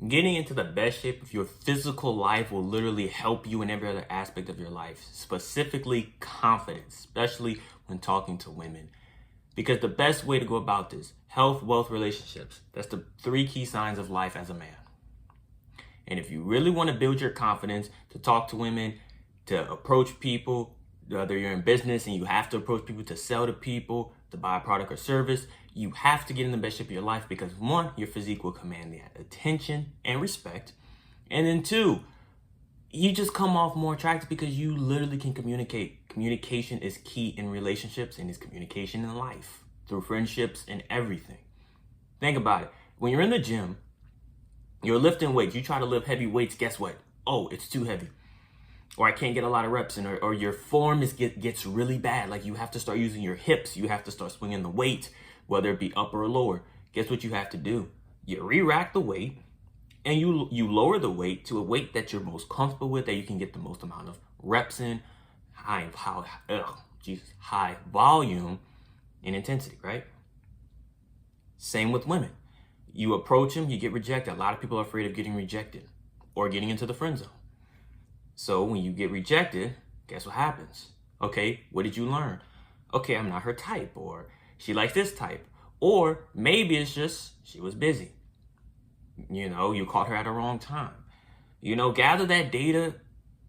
Getting into the best shape of your physical life will literally help you in every other aspect of your life, specifically confidence, especially when talking to women. Because the best way to go about this, health, wealth, relationships, that's the three key signs of life as a man. And if you really want to build your confidence to talk to women, to approach people, whether you're in business and you have to approach people to sell to people, to buy a product or service, you have to get in the best shape of your life because one, your physique will command the attention and respect. And then two, you just come off more attractive because you literally can communicate. Communication is key in relationships and is communication in life through friendships and everything. Think about it. When you're in the gym, you're lifting weights. You try to lift heavy weights. Guess what? Oh, it's too heavy. Or I can't get a lot of reps in, or your form gets really bad. Like you have to start using your hips. You have to start swinging the weight, whether it be upper or lower. Guess what you have to do? You re-rack the weight and you lower the weight to a weight that you're most comfortable with, that you can get the most amount of reps in, high volume and intensity, right? Same with women. You approach them, you get rejected. A lot of people are afraid of getting rejected or getting into the friend zone. So when you get rejected, guess what happens? Okay, what did you learn? Okay, I'm not her type, or she likes this type, or maybe it's just she was busy. You caught her at a wrong time. Gather that data,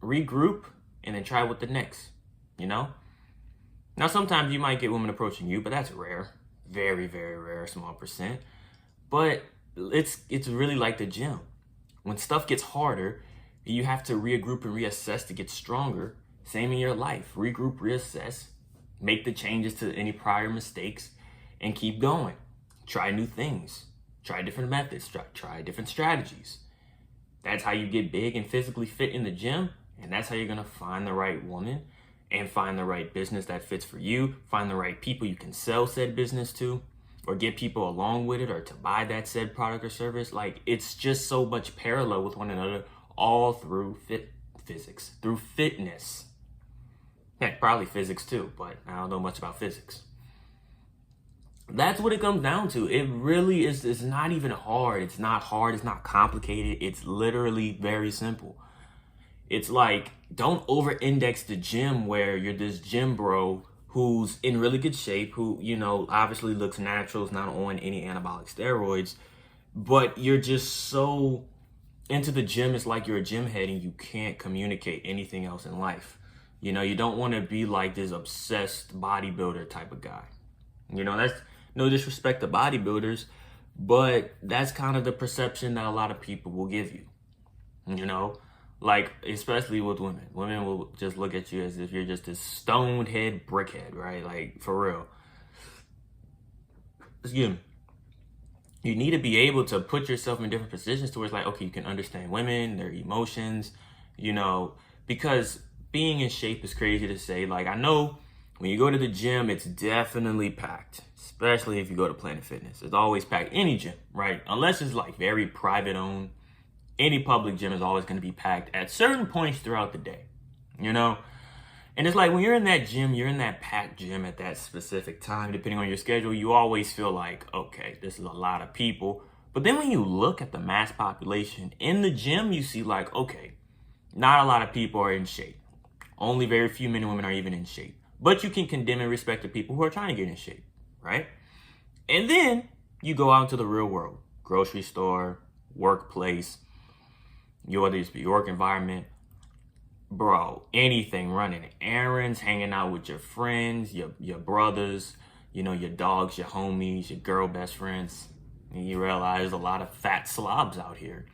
regroup, and then try with the next, Now sometimes you might get women approaching you, but that's rare. Very, very rare, small percent. But it's really like the gym. When stuff gets harder, you have to regroup and reassess to get stronger. Same in your life. Regroup, reassess, make the changes to any prior mistakes, and keep going. Try new things. Try different methods. Try different strategies. That's how you get big and physically fit in the gym, and that's how you're going to find the right woman and find the right business that fits for you, find the right people you can sell said business to, or get people along with it, or to buy that said product or service. Like, it's just so much parallel with one another, all through physics, through fitness. Heck, probably physics too, but I don't know much about physics. That's what it comes down to. It really is. It's not even hard. It's not hard. It's not complicated. It's literally very simple. It's like, don't over-index the gym where you're this gym bro who's in really good shape, who, obviously looks natural, is not on any anabolic steroids, but you're just so into the gym. It's like you're a gym head and you can't communicate anything else in life. You don't want to be like this obsessed bodybuilder type of guy. That's no disrespect to bodybuilders, but that's kind of the perception that a lot of people will give you. Like, especially with women. Women will just look at you as if you're just this stoned head, brickhead, right? Like, for real. Excuse me. You need to be able to put yourself in different positions to where it's like, okay, you can understand women, their emotions, because being in shape is crazy to say. Like, I know when you go to the gym, it's definitely packed, especially if you go to Planet Fitness. It's always packed. Any gym, right? Unless it's like very private owned. Any public gym is always going to be packed at certain points throughout the day, And it's like when you're in that gym, you're in that packed gym at that specific time, depending on your schedule, you always feel like, okay, this is a lot of people. But then when you look at the mass population in the gym, you see like, okay, not a lot of people are in shape. Only very few men and women are even in shape. But you can condemn and respect the people who are trying to get in shape, right? And then you go out into the real world, grocery store, workplace, whether it's your work environment, bro, anything, running errands, hanging out with your friends, your brothers, your dogs, your homies, your girl best friends. And you realize there's a lot of fat slobs out here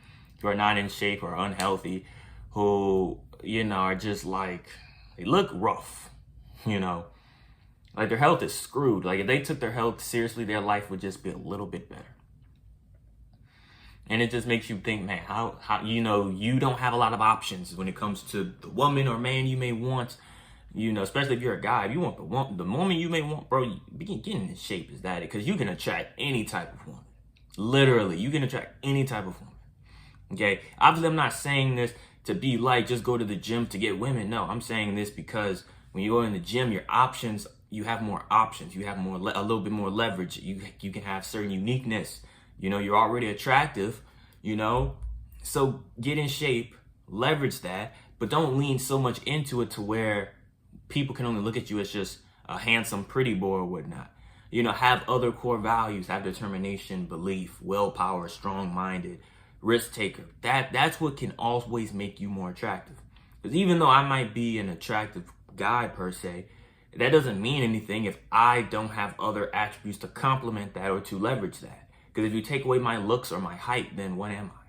who are not in shape or unhealthy, who, are just like, they look rough, like their health is screwed. Like if they took their health seriously, their life would just be a little bit better. And it just makes you think, man, how you don't have a lot of options when it comes to the woman or man you may want, especially if you're a guy. If you want the woman you may want, bro, getting in shape is that it, because you can attract any type of woman. Literally, you can attract any type of woman. Okay, obviously I'm not saying this to be like just go to the gym to get women. No, I'm saying this because when you go in the gym, you have more options. You have a little bit more leverage. You can have certain uniqueness. You're already attractive, So get in shape, leverage that, but don't lean so much into it to where people can only look at you as just a handsome, pretty boy or whatnot. You know, have other core values, have determination, belief, willpower, strong-minded, risk taker. That's what can always make you more attractive. Because even though I might be an attractive guy per se, that doesn't mean anything if I don't have other attributes to complement that or to leverage that. Because if you take away my looks or my height, then what am I?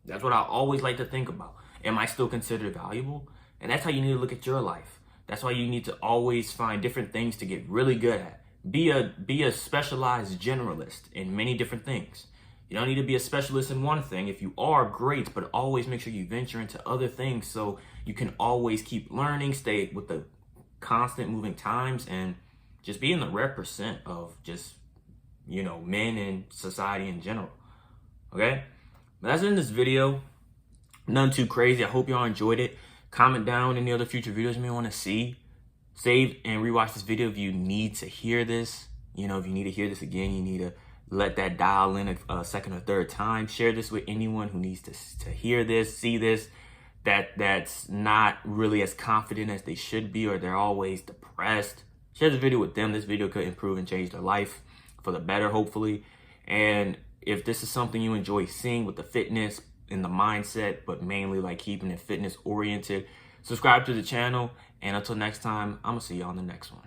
That's what I always like to think about. Am I still considered valuable? And that's how you need to look at your life. That's why you need to always find different things to get really good at. Be a specialized generalist in many different things. You don't need to be a specialist in one thing. If you are, great, but always make sure you venture into other things so you can always keep learning, stay with the constant moving times, and just be in the rare percent of just, you know, men and society in general. Okay? But that's it in this video. None too crazy. I hope y'all enjoyed it. Comment down any other future videos you may want to see. Save and rewatch this video if you need to hear this. You know, if you need to hear this again, you need to let that dial in a second or third time. Share this with anyone who needs to hear this, see this, that's not really as confident as they should be, or they're always depressed. Share this video with them. This video could improve and change their life for the better, hopefully. And if this is something you enjoy seeing with the fitness and the mindset, but mainly like keeping it fitness oriented, subscribe to the channel. And until next time, I'm gonna see you on the next one.